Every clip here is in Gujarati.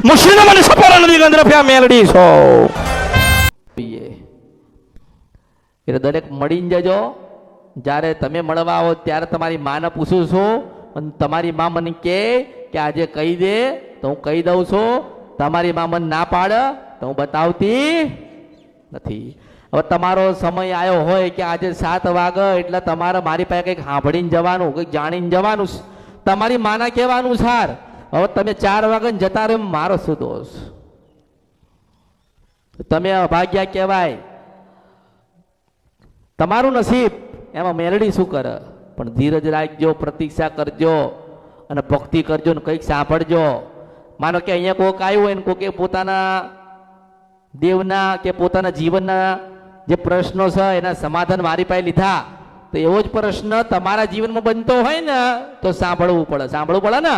મુશીનો મને સપોરા નદી ગંદ્રફ્યા મેલડી છો એટલે દરેક મળીને જજો. જ્યારે તમે મળવા આવો ત્યારે તમારી માને પૂછું છું અને તમારી મા મને કહે કે આજે કહી દે તો હું કહી દઉં છું. તમારી મા મને ના પાડે તો હું બતાવતી નથી. હવે તમારો સમય આવ્યો હોય કે આજે 7 વાગે એટલે તમારે મારી પાસે કંઈક સાંભળીને જવાનું, કંઈક જાણીને જવાનું. તમારી માના કહેવાનું સાર. હવે તમે 4 વાગે જતા રહો, મારો શું દોષ? તમે અભાગ્યા કહેવાય. તમારું નસીબ એમાં મેલડી શું કરે? પણ ધીરજ રાખજો, પ્રતીક્ષા કરજો અને ભક્તિ કરજો ને કંઈક સાંભળજો. માનો કે અહીંયા કોઈક આવ્યું હોય ને કોઈકે પોતાના દેવના કે પોતાના જીવનના જે પ્રશ્નો છે એના સમાધાન મારી પાસે લીધા, તો એવો જ પ્રશ્ન તમારા જીવનમાં બનતો હોય ને તો સાંભળવું પડે. સાંભળવું પડે ને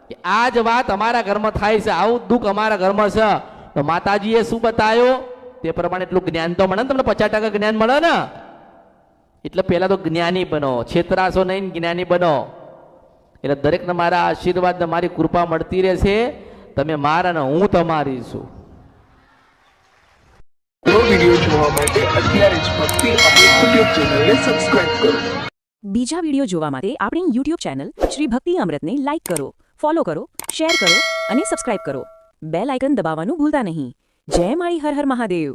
કે આ જ વાત અમારા ઘરમાં થાય છે, આવું દુઃખ અમારા ઘરમાં છે, તો માતાજીએ શું બતાવ્યું તે પ્રમાણે એટલું જ્ઞાન તો મળે ને. તમને 50% જ્ઞાન મળે ને. એટલે પહેલા તો જ્ઞાની બનો, છેતરાશો નહીં, જ્ઞાની બનો. એટલે દરેકને મારા આશીર્વાદ ને મારી કૃપા મળતી રહેશે. તમે મારા ને હું તમારી છું. વિડિયો જોવા માટે અત્યારે જ ભક્તિ આપણી યુટ્યુબ ચેનલને સબસ્ક્રાઇબ કરો. બીજા વિડિયો જોવા માટે આપણી યુટ્યુબ ચેનલ શ્રી ભક્તિ અમૃતને લાઇક કરો, ફોલો કરો, શેર કરો અને સબસ્ક્રાઇબ કરો. બેલ આઇકન દબાવવાનું ભૂલતા નહીં. જય માળી હર હર મહાદેવ.